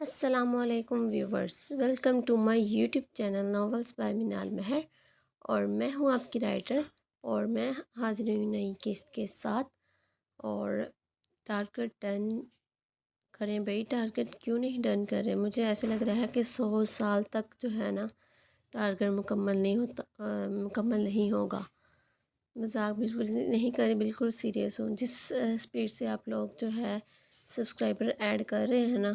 السلام علیکم viewers, welcome to my YouTube channel novels by Manal Mehr. اور میں ہوں آپ کی رائٹر، اور میں حاضر ہوئی نئی قسط کے ساتھ۔ اور ٹارگٹ ڈن کریں بھائی، ٹارگٹ کیوں نہیں ڈن کر رہے؟ مجھے ایسے لگ رہا ہے کہ 100 سال تک جو ہے نا ٹارگٹ مکمل نہیں ہوگا۔ مذاق بالکل نہیں کریں، بالکل سیریس ہوں۔ جس اسپیڈ سے آپ لوگ جو ہے سبسکرائبر ایڈ کر رہے ہیں نا،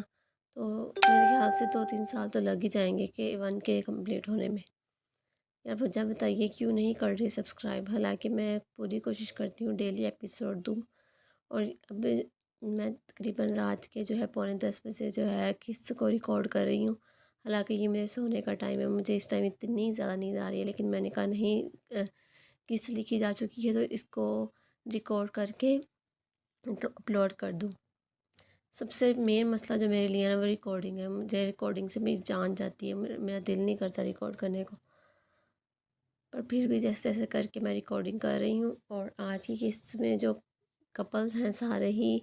تو میرے خیال سے 2-3 سال تو لگ ہی جائیں گے کہ 1K کمپلیٹ ہونے میں۔ یار وجہ بتائیے کیوں نہیں کر رہی سبسکرائب؟ حالانکہ میں پوری کوشش کرتی ہوں ڈیلی ایپیسوڈ دوں، اور اب میں تقریباً رات کے جو ہے 9:45 بجے جو ہے قسط کو ریکارڈ کر رہی ہوں۔ حالانکہ یہ میرے سونے کا ٹائم ہے، مجھے اس ٹائم اتنی زیادہ نیند آ رہی ہے، لیکن میں نے کہا نہیں، قسط لکھی جا چکی ہے تو اس کو ریکارڈ کر کے تو اپلوڈ کر دوں۔ سب سے مین مسئلہ جو میرے لیے ہے نا وہ ریکارڈنگ ہے۔ مجھے ریکارڈنگ سے میری جان جاتی ہے، میرا دل نہیں کرتا ریکارڈ کرنے کو، پر پھر بھی جیسے تیسے کر کے میں ریکارڈنگ کر رہی ہوں۔ اور آج کی قسط میں جو کپلز ہیں سارے ہی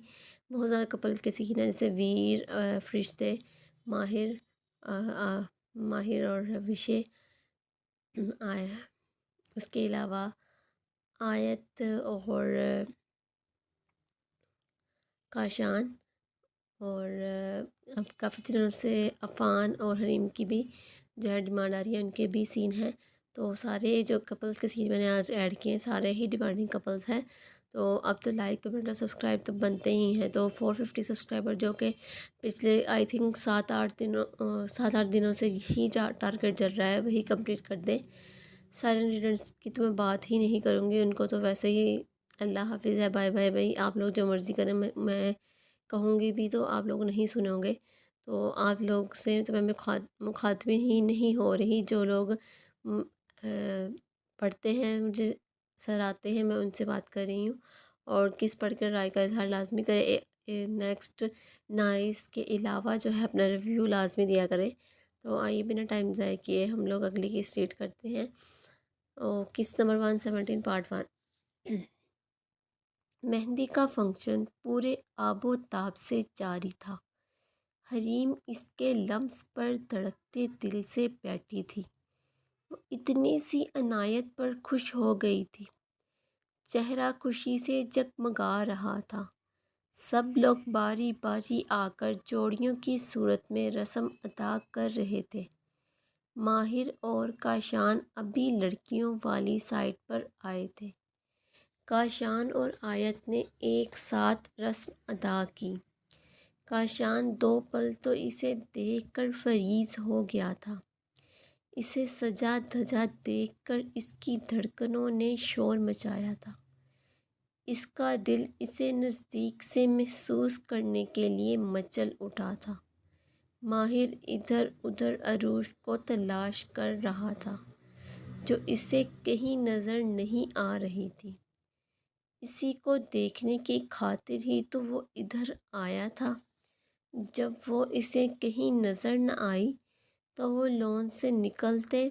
بہت زیادہ کپل کے سین ہیں، جیسے ویر، فرشتے، ماہر اور وشے آئے، اس کے علاوہ آیت اور کاشان، اور اب کافی دنوں سے عفان اور حریم کی بھی جو ہے ڈیمانڈ آ رہی ہے، ان کے بھی سین ہیں۔ تو سارے جو کپلز کے سین میں نے آج ایڈ کیے ہیں سارے ہی ڈیمانڈنگ کپلز ہیں۔ تو اب تو لائک کمنٹ اور سبسکرائب تو بنتے ہی ہیں۔ تو 450 سبسکرائبر جو کہ پچھلے آئی تھنک 7-8 دنوں سے یہی ٹارگٹ چل رہا ہے، وہی کمپلیٹ کر دیں۔ سائلنٹ ریڈنس کی تو میں بات ہی نہیں کروں گی، ان کو تو ویسے ہی اللہ حافظ ہے، بائے بائے بھائی، آپ لوگ جو مرضی کریں، میں کہوں گی بھی تو آپ لوگ نہیں سنو گے۔ تو آپ لوگ سے تو میں مخاطب ہی نہیں ہو رہی، جو لوگ پڑھتے ہیں، مجھے سر آتے ہیں، میں ان سے بات کر رہی ہوں۔ اور کس پڑھ کر رائے کا اظہار لازمی کرے، نیکسٹ نائس کے علاوہ جو ہے اپنا ریویو لازمی دیا کرے۔ تو آئیے بنا ٹائم ضائع کیے ہم لوگ اگلی کی اسٹارٹ کرتے ہیں۔ قسط نمبر 117 پارٹ 1۔ مہندی کا فنکشن پورے آب و تاب سے جاری تھا۔ حریم اس کے لمس پر دھڑکتے دل سے بیٹھی تھی۔ وہ اتنی سی عنایت پر خوش ہو گئی تھی، چہرہ خوشی سے جگمگا رہا تھا۔ سب لوگ باری باری آ کر جوڑیوں کی صورت میں رسم ادا کر رہے تھے۔ ماہر اور کاشان ابھی لڑکیوں والی سائڈ پر آئے تھے۔ کاشان اور آیت نے ایک ساتھ رسم ادا کی۔ کاشان 2 پل تو اسے دیکھ کر فریز ہو گیا تھا۔ اسے سجا دھجا دیکھ کر اس کی دھڑکنوں نے شور مچایا تھا۔ اس کا دل اسے نزدیک سے محسوس کرنے کے لیے مچل اٹھا تھا۔ ماہر ادھر ادھر عروج کو تلاش کر رہا تھا، جو اسے کہیں نظر نہیں آ رہی تھی۔ اسی کو دیکھنے کی خاطر ہی تو وہ ادھر آیا تھا۔ جب وہ اسے کہیں نظر نہ آئی تو وہ لون سے نکلتے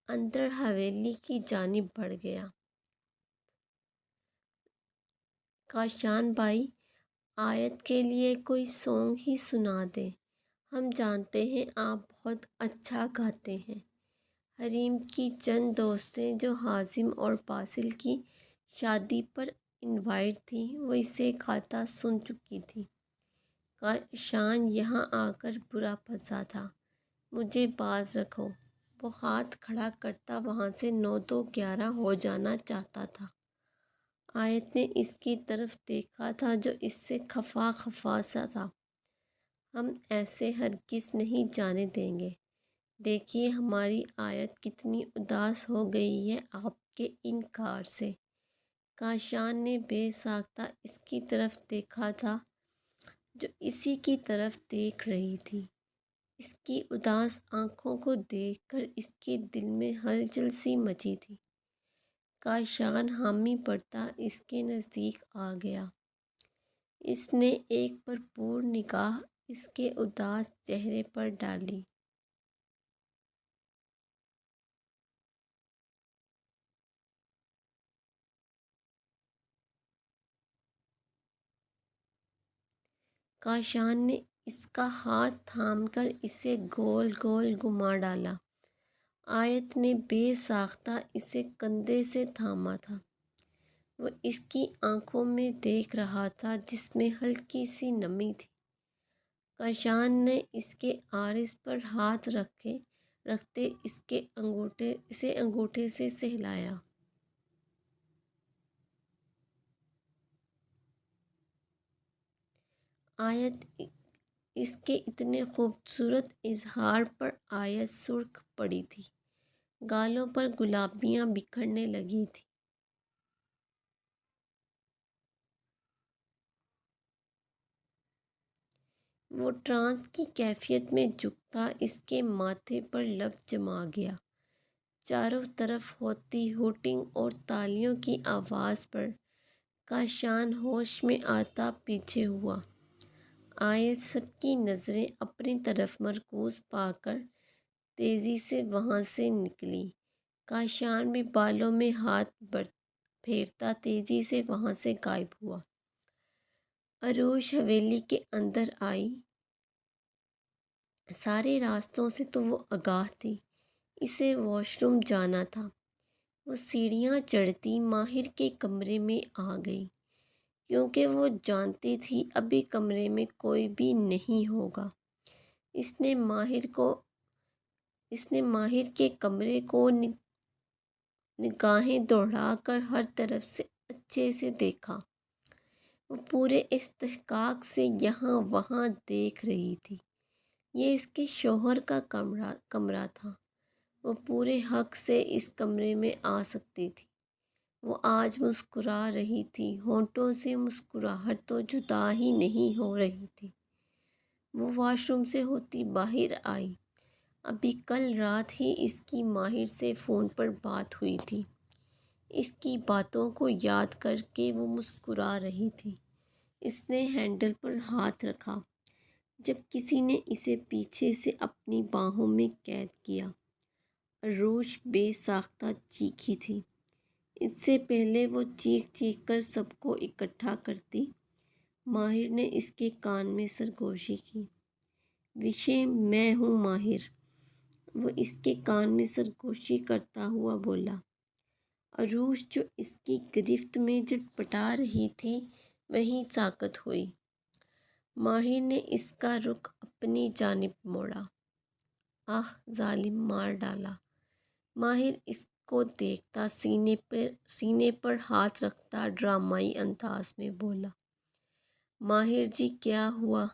اندر حویلی کی جانب بڑھ گیا۔ کاشان بھائی، آیت کے لیے کوئی سانگ ہی سنا دیں، ہم جانتے ہیں آپ بہت اچھا گاتے ہیں۔ حریم کی چند دوستیں جو حازم اور باسل کی شادی پر انوائٹ تھیں، وہ اسے گاتا سن چکی تھیں۔ کاشان یہاں آ کر برا پھنسا تھا۔ مجھے باز رکھو، وہ ہاتھ کھڑا کرتا وہاں سے 9-2-11 ہو جانا چاہتا تھا۔ آیت نے اس کی طرف دیکھا تھا جو اس سے خفا خفا سا تھا۔ ہم ایسے ہرگز نہیں جانے دیں گے۔ دیکھیے ہماری آیت کتنی اداس ہو گئی ہے آپ کے انکار سے۔ کاشان نے بے ساختہ اس کی طرف دیکھا تھا جو اسی کی طرف دیکھ رہی تھی۔ اس کی اداس آنکھوں کو دیکھ کر اس کے دل میں ہلچل سی مچی تھی۔ کاشان حامی بڑھتا اس کے نزدیک آ گیا۔ اس نے ایک بھرپور نگاہ اس کے اداس چہرے پر ڈالی۔ کاشان نے اس کا ہاتھ تھام کر اسے گول گول گھما ڈالا۔ آیت نے بے ساختہ اسے کندھے سے تھاما تھا۔ وہ اس کی آنکھوں میں دیکھ رہا تھا جس میں ہلکی سی نمی تھی۔ کاشان نے اس کے عارض پر ہاتھ رکھتے اسے انگوٹھے سے سہلایا۔ آیت اس کے اتنے خوبصورت اظہار پر آیت سرخ پڑی تھی، گالوں پر گلابیاں بکھرنے لگی تھی۔ وہ ٹرانس کی کیفیت میں جھکتا اس کے ماتھے پر لب جما گیا۔ چاروں طرف ہوتی ہوٹنگ اور تالیوں کی آواز پر کاشان ہوش میں آتا پیچھے ہوا۔ آیت سب کی نظریں اپنی طرف مرکوز پا کر تیزی سے وہاں سے نکلی۔ کاشان بھی بالوں میں ہاتھ پھیرتا تیزی سے وہاں سے غائب ہوا۔ عروش حویلی کے اندر آئی۔ سارے راستوں سے تو وہ آگاہ تھی، اسے واش روم جانا تھا۔ وہ سیڑھیاں چڑھتی ماہر کے کمرے میں آ گئی، کیونکہ وہ جانتی تھی ابھی کمرے میں کوئی بھی نہیں ہوگا۔ اس نے ماہر کے کمرے کو نگاہیں دوڑا کر ہر طرف سے اچھے سے دیکھا۔ وہ پورے استحقاق سے یہاں وہاں دیکھ رہی تھی۔ یہ اس کے شوہر کا کمرہ تھا، وہ پورے حق سے اس کمرے میں آ سکتی تھی۔ وہ آج مسکرا رہی تھی، ہونٹوں سے مسکراہٹ تو جدا ہی نہیں ہو رہی تھی۔ وہ واش روم سے ہوتی باہر آئی۔ ابھی کل رات ہی اس کی ماہر سے فون پر بات ہوئی تھی۔ اس کی باتوں کو یاد کر کے وہ مسکرا رہی تھی۔ اس نے ہینڈل پر ہاتھ رکھا جب کسی نے اسے پیچھے سے اپنی باہوں میں قید کیا۔ عروش بے ساختہ چیخی تھی۔ اس سے پہلے وہ چیخ چیخ کر سب کو اکٹھا کرتی، ماہر نے اس کے کان میں سرگوشی کی۔ وشے میں ہوں ماہر، وہ اس کے کان میں سرگوشی کرتا ہوا بولا۔ عروش جو اس کی گرفت میں جھٹپٹا رہی تھی وہیں ساکت ہوئی۔ ماہر نے اس کا رخ اپنی جانب موڑا۔ آہ ظالم، مار ڈالا۔ ماہر اس کو دیکھتا سینے پر ہاتھ رکھتا ڈرامائی انداز میں بولا۔ ماہر جی کیا ہوا؟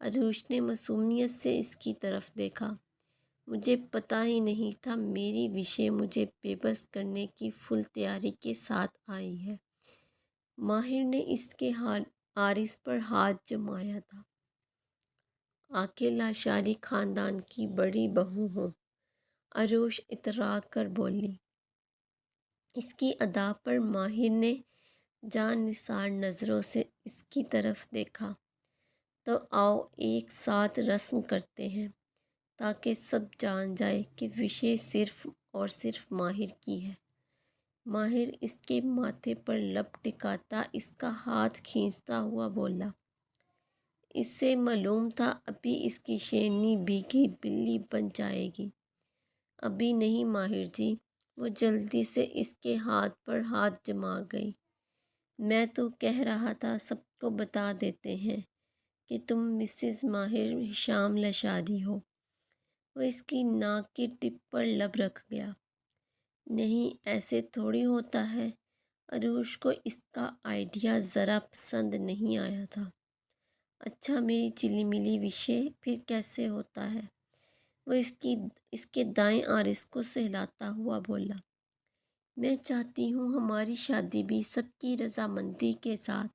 عروش نے معصومیت سے اس کی طرف دیکھا۔ مجھے پتہ ہی نہیں تھا، میری وشے مجھے بے بس کرنے کی فل تیاری کے ساتھ آئی ہے۔ ماہر نے اس کے عارض پر ہاتھ جمایا تھا۔ آنکھیں لاشاری خاندان کی بڑی بہو ہوں، عروش اتراک کر بولی۔ اس کی ادا پر ماہر نے جان نثار نظروں سے اس کی طرف دیکھا۔ تو آؤ ایک ساتھ رسم کرتے ہیں تاکہ سب جان جائے کہ وشے صرف اور صرف ماہر کی ہے۔ ماہر اس کے ماتھے پر لب ٹکاتا اس کا ہاتھ کھینچتا ہوا بولا۔ اس سے معلوم تھا ابھی اس کی شیرنی بھیگی بلی بن جائے گی۔ ابھی نہیں ماہر جی، وہ جلدی سے اس کے ہاتھ پر ہاتھ جما گئی۔ میں تو کہہ رہا تھا سب کو بتا دیتے ہیں کہ تم مسز ماہر حشام لاشاری ہو۔ وہ اس کی ناک کی ٹپ پر لب رکھ گیا۔ نہیں، ایسے تھوڑی ہوتا ہے۔ عروش کو اس کا آئیڈیا ذرا پسند نہیں آیا تھا۔ اچھا میری چلی ملی وشے، پھر کیسے ہوتا ہے؟ وہ اس کے دائیں عارض کو سہلاتا ہوا بولا۔ میں چاہتی ہوں ہماری شادی بھی سب کی رضامندی کے ساتھ،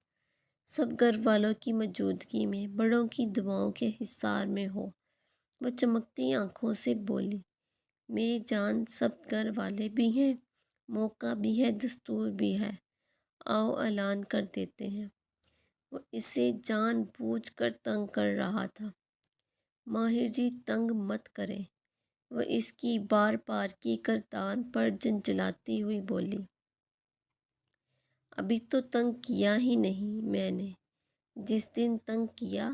سب گھر والوں کی موجودگی میں، بڑوں کی دعاؤں کے حصار میں ہو۔ وہ چمکتی آنکھوں سے بولی۔ میری جان، سب گھر والے بھی ہیں، موقع بھی ہے، دستور بھی ہے، آؤ اعلان کر دیتے ہیں۔ وہ اسے جان بوجھ کر تنگ کر رہا تھا۔ ماہر جی تنگ مت کریں، وہ اس کی بار بار کی گردان پر جھنجھلاتی ہوئی بولی۔ ابھی تو تنگ کیا ہی نہیں میں نے، جس دن تنگ کیا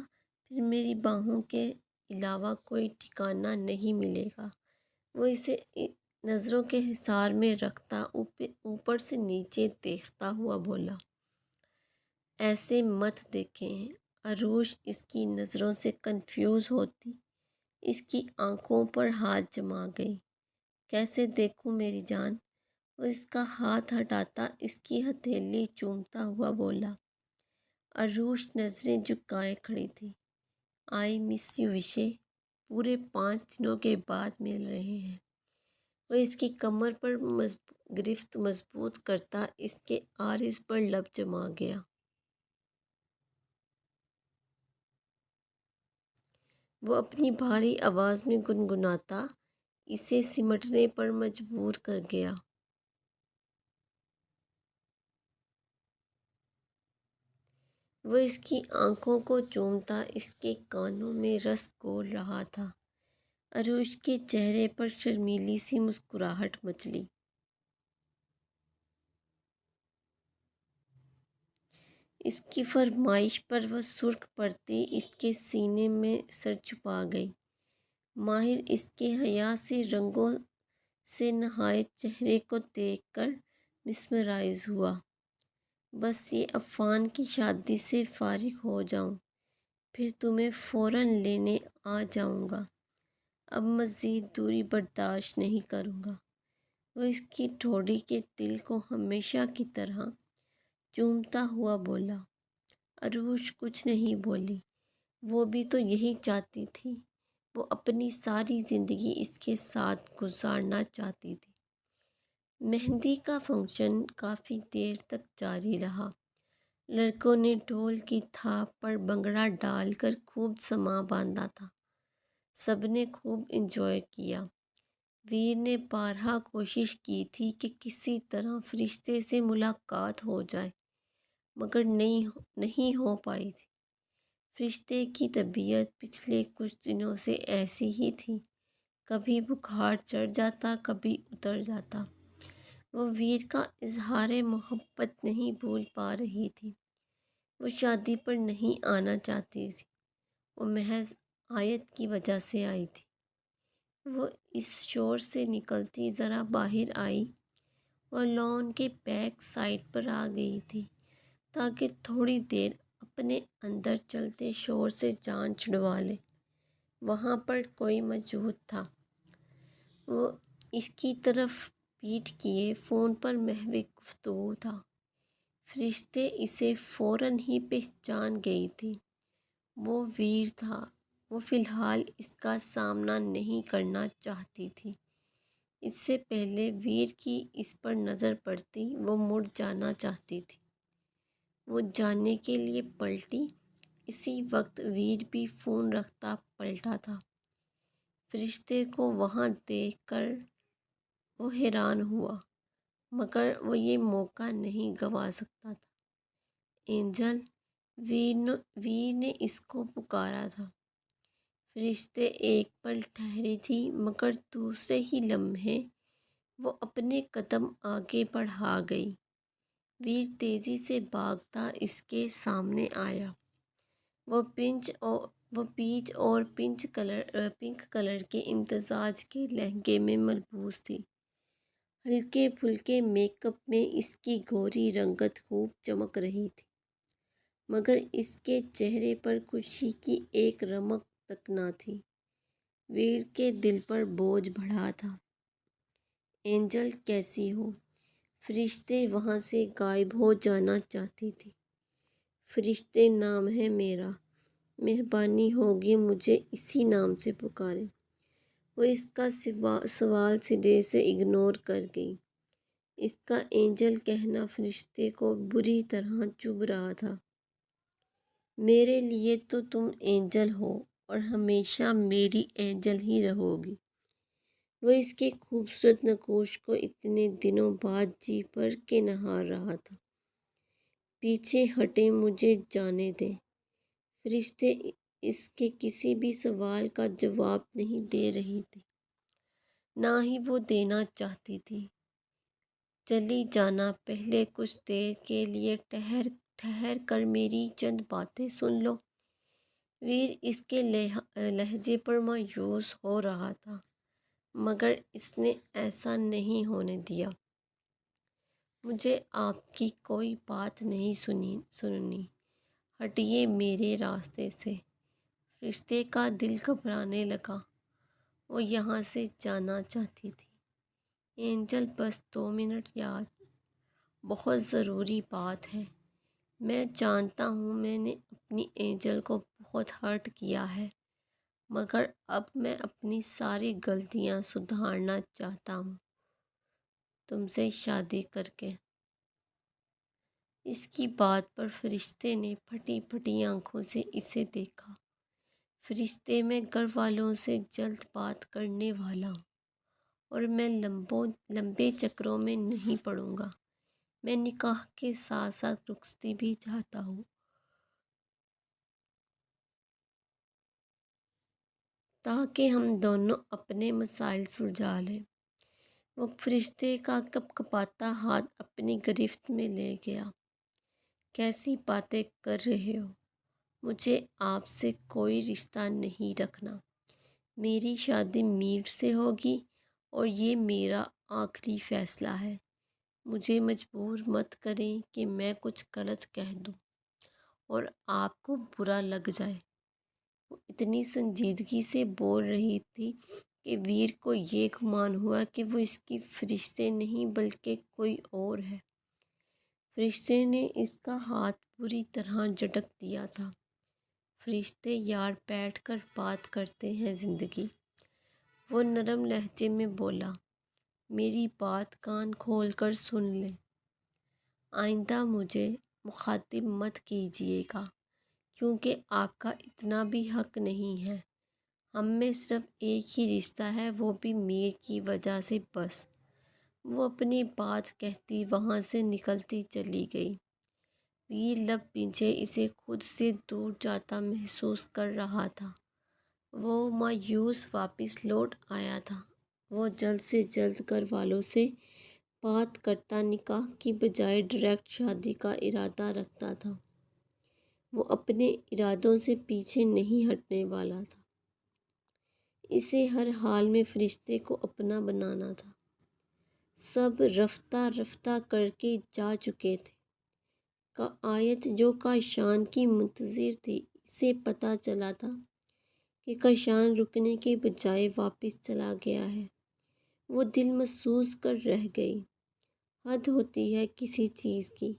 پھر میری باہوں کے علاوہ کوئی ٹھکانہ نہیں ملے گا۔ وہ اسے نظروں کے حصار میں رکھتا اوپر سے نیچے دیکھتا ہوا بولا، ایسے مت دیکھیں۔ عروش اس کی نظروں سے کنفیوز ہوتی اس کی آنکھوں پر ہاتھ جما گئی۔ کیسے دیکھوں میری جان؟ وہ اس کا ہاتھ ہٹاتا اس کی ہتھیلی چومتا ہوا بولا۔ عروش نظریں جھکائے کھڑی تھی۔ آئی مس یو وشے، پورے 5 دنوں کے بعد مل رہے ہیں۔ وہ اس کی کمر پر گرفت مضبوط کرتا اس کے عارض پر لب جما گیا۔ وہ اپنی بھاری آواز میں گنگناتا اسے سمٹنے پر مجبور کر گیا۔ وہ اس کی آنکھوں کو چومتا اس کے کانوں میں رس گھول رہا تھا۔ عروش کے چہرے پر شرمیلی سی مسکراہٹ مچلی۔ اس کی فرمائش پر وہ سرخ پڑتی اس کے سینے میں سر چھپا گئی۔ ماہر اس کے حیا سے رنگوں سے نہائے چہرے کو دیکھ کر مسمرائز ہوا۔ بس یہ عفان کی شادی سے فارغ ہو جاؤں، پھر تمہیں فوراً لینے آ جاؤں گا۔ اب مزید دوری برداشت نہیں کروں گا۔ وہ اس کی ٹھوڑی کے تل کو ہمیشہ کی طرح چومتا ہوا بولا۔ عروش کچھ نہیں بولی۔ وہ بھی تو یہی چاہتی تھی۔ وہ اپنی ساری زندگی اس کے ساتھ گزارنا چاہتی تھی۔ مہندی کا فنکشن کافی دیر تک جاری رہا۔ لڑکوں نے ڈھول کی تھاپ پر بھنگڑا ڈال کر خوب سماں باندھا تھا۔ سب نے خوب انجوائے کیا۔ ویر نے بارہا کوشش کی تھی کہ کسی طرح فرشتے سے ملاقات ہو جائے، مگر نہیں ہو پائی تھی۔ فرشتے کی طبیعت پچھلے کچھ دنوں سے ایسی ہی تھی، کبھی بخار چڑھ جاتا، کبھی اتر جاتا۔ وہ ویر کا اظہار محبت نہیں بھول پا رہی تھی۔ وہ شادی پر نہیں آنا چاہتی تھی، وہ محض آیت کی وجہ سے آئی تھی۔ وہ اس شور سے نکلتی ذرا باہر آئی اور لان کے بیک سائڈ پر آ گئی تھی تاکہ تھوڑی دیر اپنے اندر چلتے شور سے جان چھڑوا لے۔ وہاں پر کوئی موجود تھا۔ وہ اس کی طرف پیٹھ کیے فون پر محو گفتگو تھا۔ فرشتے اسے فوراً ہی پہچان گئی تھی۔ وہ ویر تھا۔ وہ فی الحال اس کا سامنا نہیں کرنا چاہتی تھی۔ اس سے پہلے ویر کی اس پر نظر پڑتی وہ مڑ جانا چاہتی تھی۔ وہ جانے کے لیے پلٹی، اسی وقت ویر بھی فون رکھتا پلٹا تھا۔ فرشتے کو وہاں دیکھ کر وہ حیران ہوا، مگر وہ یہ موقع نہیں گنوا سکتا تھا۔ اینجل، ویر نے اس کو پکارا تھا۔ فرشتے ایک پل ٹھہری تھی، مگر دوسرے ہی لمحے وہ اپنے قدم آگے بڑھا گئی۔ ویر تیزی سے بھاگتا اس کے سامنے آیا۔ وہ پیچ اور پنک کلر کے امتزاج کے لہنگے میں ملبوس تھی۔ ہلکے پھلکے میک اپ میں اس کی گوری رنگت خوب چمک رہی تھی، مگر اس کے چہرے پر خوشی کی ایک رمق تک نہ تھی۔ ویر کے دل پر بوجھ بڑھا تھا۔ اینجل کیسی ہو؟ فرشتے وہاں سے غائب ہو جانا چاہتی تھی۔ فرشتے نام ہے میرا، مہربانی ہوگی مجھے اسی نام سے پکاریں۔ وہ اس کا سوال سرے سے اگنور کر گئی۔ اس کا اینجل کہنا فرشتے کو بری طرح چبھ رہا تھا۔ میرے لیے تو تم اینجل ہو اور ہمیشہ میری اینجل ہی رہو گی۔ وہ اس کے خوبصورت نقوش کو اتنے دنوں بعد جی بھر کے نہار رہا تھا۔ پیچھے ہٹیں، مجھے جانے دیں۔ فرشتے اس کے کسی بھی سوال کا جواب نہیں دے رہی تھی، نہ ہی وہ دینا چاہتی تھی۔ چلی جانا، پہلے کچھ دیر کے لیے ٹھہر کر میری چند باتیں سن لو۔ ویر اس کے لہجے پر مایوس ہو رہا تھا، مگر اس نے ایسا نہیں ہونے دیا۔ مجھے آپ کی کوئی بات نہیں سننی، ہٹیے میرے راستے سے۔ فرشتے کا دل گھبرانے لگا، وہ یہاں سے جانا چاہتی تھی۔ اینجل بس 2 منٹ یاد، بہت ضروری بات ہے۔ میں جانتا ہوں میں نے اپنی اینجل کو بہت ہرٹ کیا ہے، مگر اب میں اپنی ساری غلطیاں سدھارنا چاہتا ہوں تم سے شادی کر کے۔ اس کی بات پر فرشتے نے پھٹی پھٹی آنکھوں سے اسے دیکھا۔ فرشتے، میں گھر والوں سے جلد بات کرنے والا ہوں اور میں لمبے چکروں میں نہیں پڑوں گا۔ میں نکاح کے ساتھ ساتھ رخصتی بھی چاہتا ہوں تاکہ ہم دونوں اپنے مسائل سلجھا لیں۔ وہ فرشتے کا کپکپاتا ہاتھ اپنی گرفت میں لے گیا۔ کیسی باتیں کر رہے ہو؟ مجھے آپ سے کوئی رشتہ نہیں رکھنا۔ میری شادی میر سے ہوگی اور یہ میرا آخری فیصلہ ہے۔ مجھے مجبور مت کریں کہ میں کچھ غلط کہہ دوں اور آپ کو برا لگ جائے۔ وہ اتنی سنجیدگی سے بول رہی تھی کہ ویر کو یہ گمان ہوا کہ وہ اس کی فرشتے نہیں بلکہ کوئی اور ہے۔ فرشتے نے اس کا ہاتھ بری طرح جھٹک دیا تھا۔ فرشتے یار بیٹھ کر بات کرتے ہیں زندگی، وہ نرم لہجے میں بولا۔ میری بات کان کھول کر سن لیں، آئندہ مجھے مخاطب مت کیجیے گا کیونکہ آپ کا اتنا بھی حق نہیں ہے۔ ہم میں صرف ایک ہی رشتہ ہے، وہ بھی میر کی وجہ سے بس۔ وہ اپنی بات کہتی وہاں سے نکلتی چلی گئی۔ ویر لب پیچھے اسے خود سے دور جاتا محسوس کر رہا تھا۔ وہ مایوس واپس لوٹ آیا تھا۔ وہ جلد سے جلد گھر والوں سے بات کرتا، نکاح کی بجائے ڈائریکٹ شادی کا ارادہ رکھتا تھا۔ وہ اپنے ارادوں سے پیچھے نہیں ہٹنے والا تھا۔ اسے ہر حال میں فرشتے کو اپنا بنانا تھا۔ سب رفتہ رفتہ کر کے جا چکے تھے۔ آیت جو کاشان کی منتظر تھی، اسے پتہ چلا تھا کہ کاشان رکنے کے بجائے واپس چلا گیا ہے۔ وہ دل محسوس کر رہ گئی۔ حد ہوتی ہے کسی چیز کی،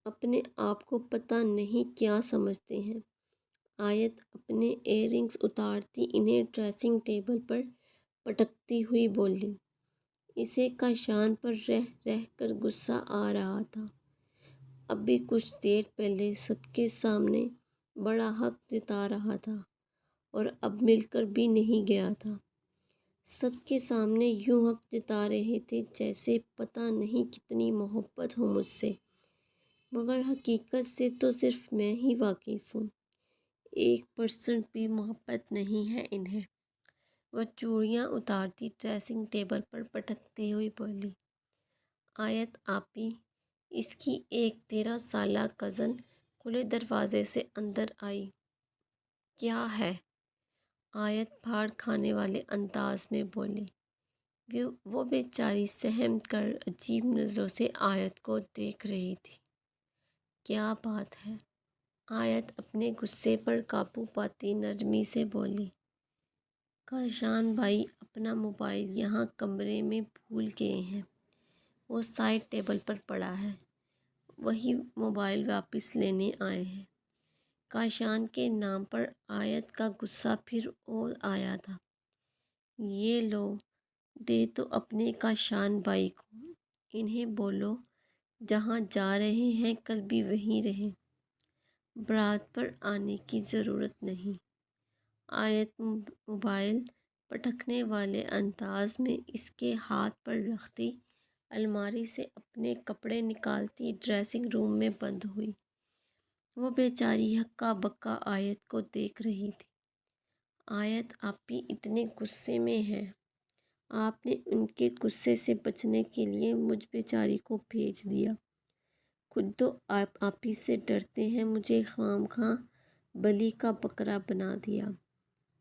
اپنے آپ کو پتہ نہیں کیا سمجھتے ہیں۔ آیت اپنے ایئر رنگز اتارتی انہیں ڈریسنگ ٹیبل پر پٹکتی ہوئی بولی۔ اسے کاشان پر رہ رہ کر غصہ آ رہا تھا۔ ابھی کچھ دیر پہلے سب کے سامنے بڑا حق جتا رہا تھا اور اب مل کر بھی نہیں گیا تھا۔ سب کے سامنے یوں حق جتا رہے تھے جیسے پتہ نہیں کتنی محبت ہو مجھ سے، مگر حقیقت سے تو صرف میں ہی واقف ہوں۔ 1% بھی محبت نہیں ہے انہیں۔ وہ چوڑیاں اتارتی ڈریسنگ ٹیبل پر پٹکتی ہوئی بولی۔ آیت آپی، اس کی ایک 13 سالہ کزن کھلے دروازے سے اندر آئی۔ کیا ہے؟ آیت پھاڑ کھانے والے انداز میں بولی۔ وہ بیچاری سہم کر عجیب نظروں سے آیت کو دیکھ رہی تھی۔ کیا بات ہے؟ آیت اپنے غصے پر قابو پاتی نرمی سے بولی۔ کاشان بھائی اپنا موبائل یہاں کمرے میں بھول گئے ہیں، وہ سائڈ ٹیبل پر پڑا ہے، وہی موبائل واپس لینے آئے ہیں۔ کاشان کے نام پر آیت کا غصہ پھر اور آیا تھا۔ یہ لو، دے تو اپنے کاشان بھائی کو، انہیں بولو جہاں جا رہے ہیں کل بھی وہیں رہیں، بارات پر آنے کی ضرورت نہیں۔ آیت موبائل پٹکنے والے انداز میں اس کے ہاتھ پر رکھتی الماری سے اپنے کپڑے نکالتی ڈریسنگ روم میں بند ہوئی۔ وہ بیچاری ہکا بکا آیت کو دیکھ رہی تھی۔ آیت آپی اتنے غصے میں ہیں، آپ نے ان کے غصے سے بچنے کے لیے مجھ بیچاری کو بھیج دیا، خود تو آپ آپی سے ڈرتے ہیں، مجھے خواہ مخواہ بلی کا بکرا بنا دیا۔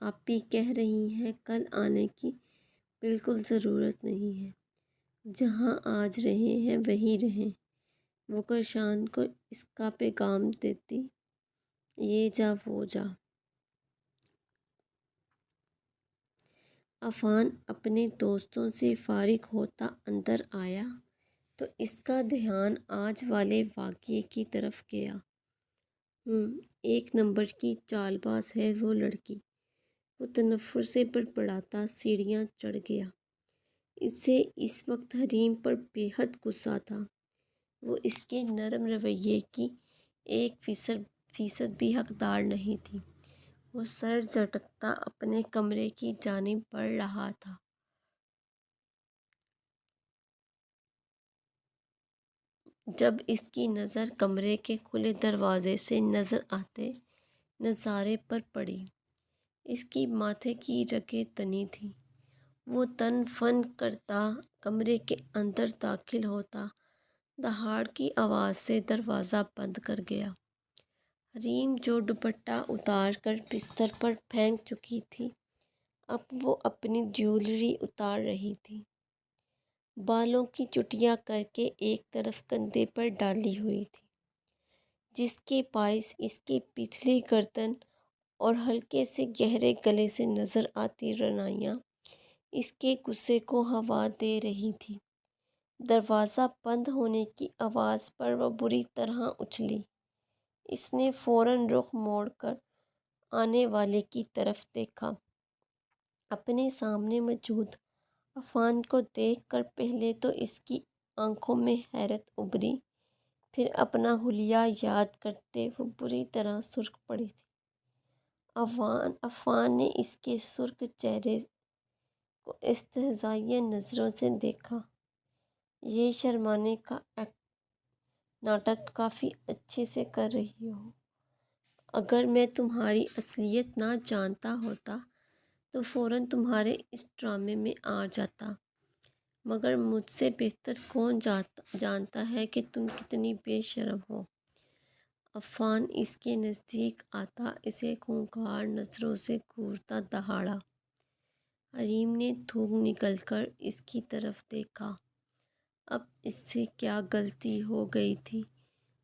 آپ بھی کہہ رہی ہیں کل آنے کی بالکل ضرورت نہیں ہے، جہاں آج رہے ہیں وہیں رہیں۔ وقار شان کو اس کا پیغام دیتی، یہ جا وہ جا۔ عفان اپنے دوستوں سے فارغ ہوتا اندر آیا تو اس کا دھیان آج والے واقعے کی طرف گیا۔ ایک نمبر کی چال باز ہے وہ لڑکی، وہ تنفر سے بڑبڑاتا سیڑھیاں چڑھ گیا۔ اسے اس وقت حریم پر بے حد غصہ تھا۔ وہ اس کے نرم رویے کی 1% بھی حقدار نہیں تھی۔ وہ سر جھٹکتا اپنے کمرے کی جانب بڑھ رہا تھا۔ جب اس کی نظر کمرے کے کھلے دروازے سے نظر آتے نظارے پر پڑی، اس کی ماتھے کی رگیں تنی تھیں۔ وہ تن فن کرتا کمرے کے اندر داخل ہوتا دہاڑ کی آواز سے دروازہ بند کر گیا۔ حریم جو دوپٹہ اتار کر بستر پر پھینک چکی تھی، اب وہ اپنی جیولری اتار رہی تھی۔ بالوں کی چٹیاں کر کے ایک طرف کندھے پر ڈالی ہوئی تھی، جس کے باعث اس کی پچھلی گردن اور ہلکے سے گہرے گلے سے نظر آتی رنائیاں اس کے غصے کو ہوا دے رہی تھی۔ دروازہ بند ہونے کی آواز پر وہ بری طرح اچھلی۔ اس نے فوراً رخ موڑ کر آنے والے کی طرف دیکھا۔ اپنے سامنے موجود عفان کو دیکھ کر پہلے تو اس کی آنکھوں میں حیرت ابھری، پھر اپنا حلیہ یاد کرتے وہ بری طرح سرخ پڑی تھی۔ عفان نے اس کے سرخ چہرے کو استہزائیہ نظروں سے دیکھا۔ یہ شرمانے کا ناٹک کافی اچھے سے کر رہی ہو۔ اگر میں تمہاری اصلیت نہ جانتا ہوتا تو فوراً تمہارے اس ڈرامے میں آ جاتا، مگر مجھ سے بہتر کون جانتا ہے کہ تم کتنی بے شرم ہو۔ عفان اس کے نزدیک آتا اسے خونخوار نظروں سے گھورتا دہاڑا۔ حریم نے تھوک نکل کر اس کی طرف دیکھا۔ اب اس سے کیا غلطی ہو گئی تھی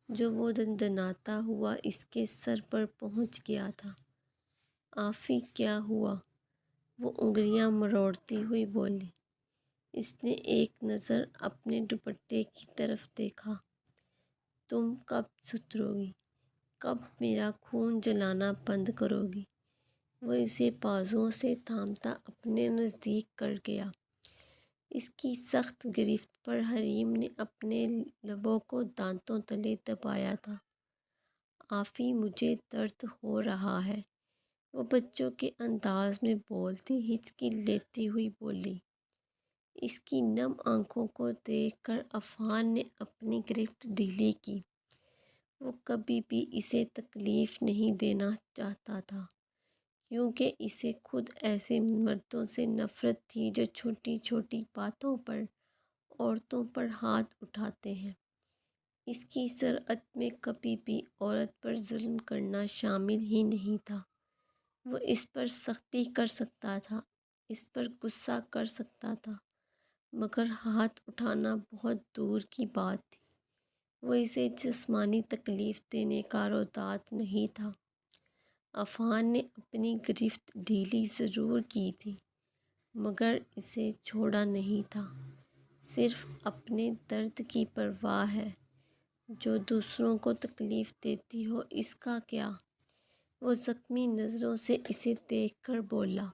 جو وہ دندناتا ہوا اس کے سر پر پہنچ گیا تھا؟ آفی کیا ہوا؟ وہ انگلیاں مروڑتی ہوئی بولی۔ اس نے ایک نظر اپنے دوپٹے کی طرف دیکھا۔ تم کب سدھرو گی؟ کب میرا خون جلانا بند کرو گی؟ وہ اسے بازوؤں سے تھامتا اپنے نزدیک کر گیا۔ اس کی سخت گرفت پر حریم نے اپنے لبوں کو دانتوں تلے دبایا تھا۔ آفی مجھے درد ہو رہا ہے، وہ بچوں کے انداز میں بولتی ہچکی لیتی ہوئی بولی۔ اس کی نم آنکھوں کو دیکھ کر عفان نے اپنی گرفت ڈھیلی کی۔ وہ کبھی بھی اسے تکلیف نہیں دینا چاہتا تھا، کیونکہ اسے خود ایسے مردوں سے نفرت تھی جو چھوٹی چھوٹی باتوں پر عورتوں پر ہاتھ اٹھاتے ہیں۔ اس کی شرعت میں کبھی بھی عورت پر ظلم کرنا شامل ہی نہیں تھا۔ وہ اس پر سختی کر سکتا تھا، اس پر غصہ کر سکتا تھا، مگر ہاتھ اٹھانا بہت دور کی بات تھی۔ وہ اسے جسمانی تکلیف دینے کا روداد نہیں تھا۔ عفان نے اپنی گرفت ڈھیلی ضرور کی تھی، مگر اسے چھوڑا نہیں تھا۔ صرف اپنے درد کی پرواہ ہے، جو دوسروں کو تکلیف دیتی ہو اس کا کیا؟ وہ زخمی نظروں سے اسے دیکھ کر بولا۔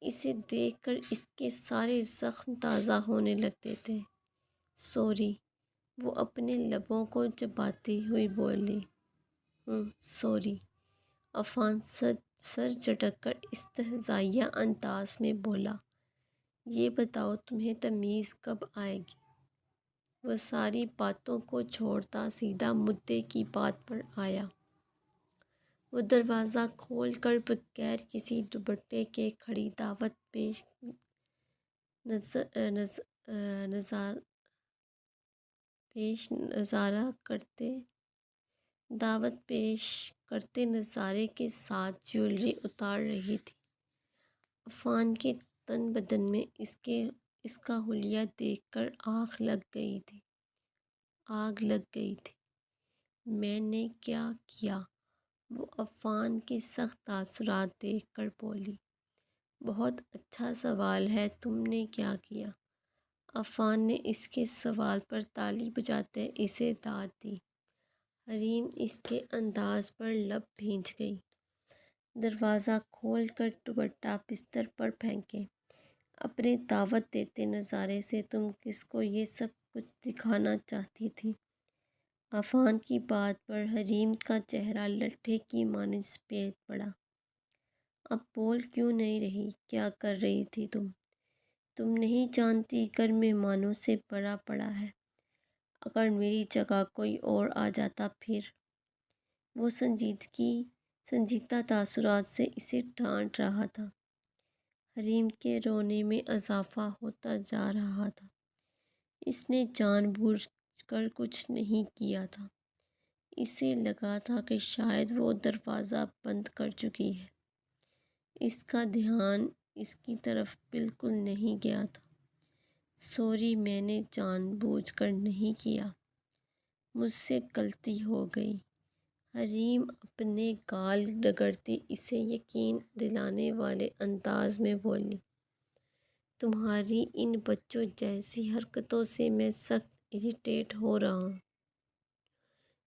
اسے دیکھ کر اس کے سارے زخم تازہ ہونے لگتے تھے۔ سوری، وہ اپنے لبوں کو چباتی ہوئی بولی۔ سوری، عفان سر جھٹک کر استہزائیہ انداز میں بولا۔ یہ بتاؤ تمہیں تمیز کب آئے گی؟ وہ ساری باتوں کو چھوڑتا سیدھا مدعے کی بات پر آیا۔ وہ دروازہ کھول کر بغیر کسی دوپٹے کے کھڑی دعوت پیش نظارہ کرتے دعوت پیش کرتے نظارے کے ساتھ جیولری اتار رہی تھی۔ عفان کے تن بدن میں اس کا حلیہ دیکھ کر آگ لگ گئی تھی۔ میں نے کیا کیا؟ وہ عفان کے سخت تاثرات دیکھ کر بولی۔ بہت اچھا سوال ہے، تم نے کیا کیا؟ عفان نے اس کے سوال پر تالی بجاتے اسے داد دی۔ حریم اس کے انداز پر لب بھیج گئی۔ دروازہ کھول کر دوپٹہ بستر پر پھینکے۔ اپنے دعوت دیتے نظارے سے تم کس کو یہ سب کچھ دکھانا چاہتی تھی؟ عفان کی بات پر حریم کا چہرہ لٹھے کی مانند سفید پڑا۔ اب بول کیوں نہیں رہی؟ کیا کر رہی تھی تم؟ تم نہیں جانتی گھر مہمانوں سے بھرا پڑا ہے، اگر میری جگہ کوئی اور آ جاتا پھر؟ وہ سنجیدہ تاثرات سے اسے ڈانٹ رہا تھا۔ حریم کے رونے میں اضافہ ہوتا جا رہا تھا۔ اس نے جان بوجھ کر کچھ نہیں کیا تھا۔ اسے لگا تھا کہ شاید وہ دروازہ بند کر چکی ہے۔ اس کا دھیان اس کی طرف بالکل نہیں گیا تھا۔ سوری، میں نے جان بوجھ کر نہیں کیا، مجھ سے غلطی ہو گئی۔ حریم اپنے گال رگڑتی اسے یقین دلانے والے انداز میں بولی۔ تمہاری ان بچوں جیسی حرکتوں سے میں سخت اریٹیٹ ہو رہا ہوں۔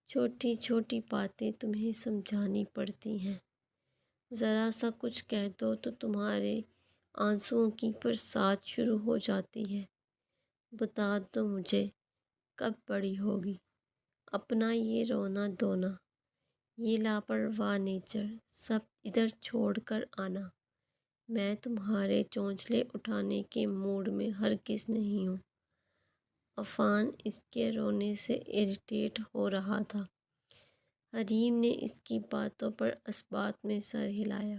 چھوٹی چھوٹی باتیں تمہیں سمجھانی پڑتی ہیں، ذرا سا کچھ کہہ دو تو تمہارے آنسوؤں کی برسات شروع ہو جاتی ہے۔ بتا دو مجھے، کب بڑی ہوگی؟ اپنا یہ رونا دھونا، یہ لاپرواہ نیچر سب ادھر چھوڑ کر آنا۔ میں تمہارے چونچلے اٹھانے کے موڈ میں ہرگز نہیں ہوں۔ عفان اس کے رونے سے اریٹیٹ ہو رہا تھا۔ حریم نے اس کی باتوں پر اثبات میں سر ہلایا۔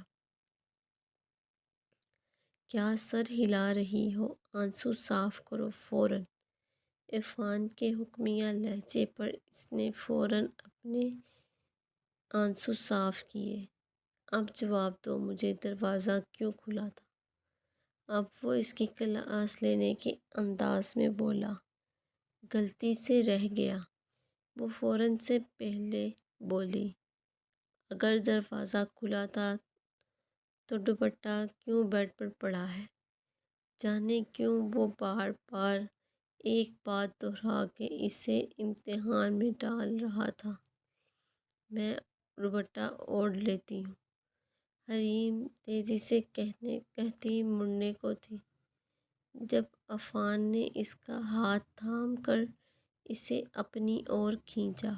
کیا سر ہلا رہی ہو؟ آنسو صاف کرو فوراً۔ عفان کے حکمیہ لہجے پر اس نے فوراً اپنے آنسو صاف کیے۔ اب جواب دو مجھے، دروازہ کیوں کھلا تھا؟ اب وہ اس کی کلاس لینے کے انداز میں بولا۔ غلطی سے رہ گیا، وہ فوراً سے پہلے بولی۔ اگر دروازہ کھلا تھا تو دوپٹہ کیوں بیڈ پر پڑا ہے؟ جانے کیوں وہ بار بار ایک بات دہرا کے اسے امتحان میں ڈال رہا تھا۔ میں دوپٹہ اوڑھ لیتی ہوں، حریم تیزی سے کہتی مڑنے کو تھی، جب عفان نے اس کا ہاتھ تھام کر اسے اپنی اور کھینچا۔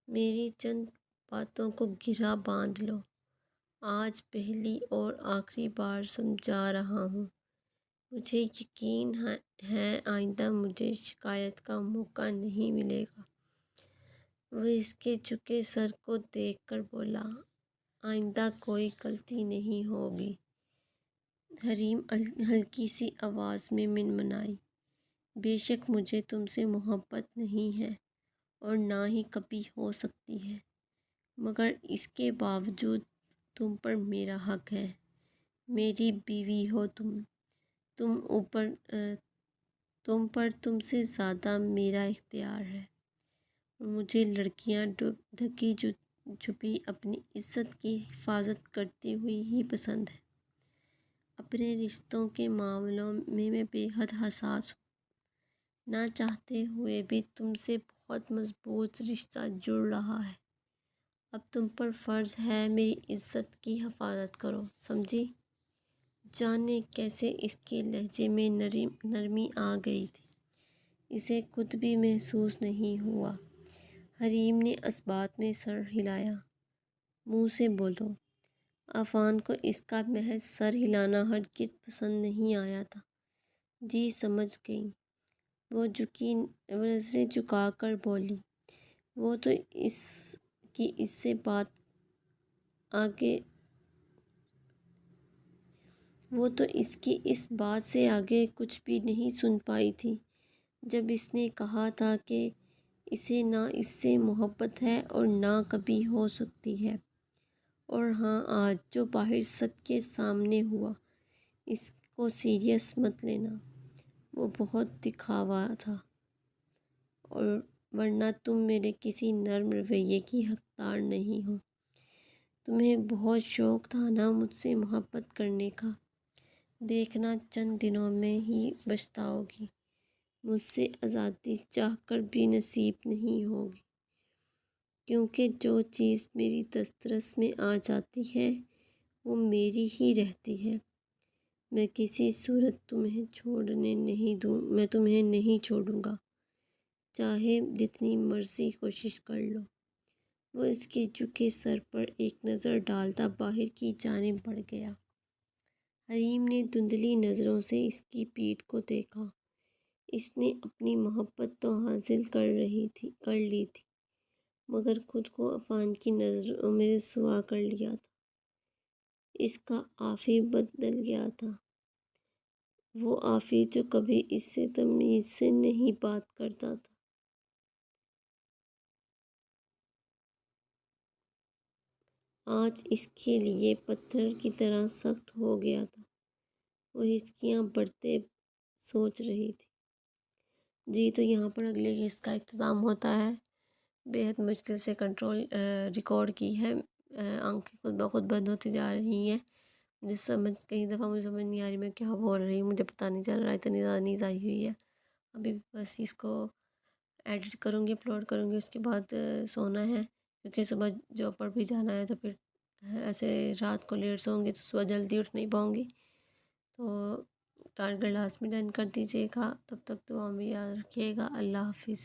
میری چند باتوں کو گرہ باندھ لو، آج پہلی اور آخری بار سمجھا رہا ہوں۔ مجھے یقین ہے آئندہ مجھے شکایت کا موقع نہیں ملے گا۔ وہ اس کے جھکے سر کو دیکھ کر بولا۔ آئندہ کوئی غلطی نہیں ہوگی، حریم ہلکی سی آواز میں منمنائی۔ بے شک مجھے تم سے محبت نہیں ہے اور نہ ہی کبھی ہو سکتی ہے، مگر اس کے باوجود تم پر میرا حق ہے۔ میری بیوی ہو تم پر تم سے زیادہ میرا اختیار ہے، اور مجھے لڑکیاں ڈھکی چھپی اپنی عزت کی حفاظت کرتی ہوئی ہی پسند ہے۔ اپنے رشتوں کے معاملوں میں میں بے حد حساس ہوں۔ نہ چاہتے ہوئے بھی تم سے بہت مضبوط رشتہ جڑ رہا ہے۔ اب تم پر فرض ہے میری عزت کی حفاظت کرو، سمجھی؟ جانے کیسے اس کے لہجے میں نرمی آ گئی تھی، اسے خود بھی محسوس نہیں ہوا۔ حریم نے اثبات میں سر ہلایا۔ منہ سے بولو۔ عفان کو اس کا محض سر ہلانا ہرگز پسند نہیں آیا تھا۔ جی سمجھ گئی، وہ نظریں جھکا کر بولی۔ وہ تو اس کی اس بات سے آگے کچھ بھی نہیں سن پائی تھی۔ جب اس نے کہا تھا کہ اسے نہ اس سے محبت ہے اور نہ کبھی ہو سکتی ہے۔ اور ہاں، آج جو باہر سب کے سامنے ہوا اس کو سیریس مت لینا، وہ بہت دکھاوا تھا، اور ورنہ تم میرے کسی نرم رویے کی حقدار نہیں ہو۔ تمہیں بہت شوق تھا نا مجھ سے محبت کرنے کا، دیکھنا چند دنوں میں ہی پچھتاؤ گی۔ مجھ سے آزادی چاہ کر بھی نصیب نہیں ہوگی، کیونکہ جو چیز میری دسترس میں آ جاتی ہے وہ میری ہی رہتی ہے۔ میں کسی صورت تمہیں چھوڑنے نہیں دوں، میں تمہیں نہیں چھوڑوں گا، چاہے جتنی مرضی کوشش کر لو۔ وہ اس کے جھکے سر پر ایک نظر ڈالتا باہر کی جانب بڑھ گیا۔ حریم نے دھندلی نظروں سے اس کی پیٹھ کو دیکھا۔ اس نے اپنی محبت تو حاصل کر لی تھی، مگر خود کو عفان کی نظروں میں رسوا کر لیا تھا۔ اس کا عافی بدل گیا تھا، وہ عافی جو کبھی اس سے تمیز سے نہیں بات کرتا تھا۔ آج اس کے لیے پتھر کی طرح سخت ہو گیا تھا۔ وہ ہچکیاں بڑھتے سوچ رہی تھی۔ جی تو یہاں پر اگلے حصے کا اختتام ہوتا ہے۔ بےحد مشکل سے ریکارڈ کی ہے، آنکھیں خود بخود بند ہوتی جا رہی ہیں۔ کئی دفعہ مجھے سمجھ نہیں آ رہی میں کیا بول رہی ہوں، مجھے پتہ نہیں چل رہا، اتنی زیادہ نیند آئی ہوئی ہے۔ ابھی بس اس کو ایڈٹ کروں گی، اپلوڈ کروں گی، اس کے بعد سونا ہے، کیونکہ صبح جاب پر بھی جانا ہے، تو پھر ایسے رات کو لیٹ سوؤں گی تو صبح جلدی اٹھ نہیں پاؤں گی۔ تو ٹارگیٹ لازمی ڈن کر دیجیے گا، تب تک دعا میں یاد رکھیے گا۔ اللہ حافظ۔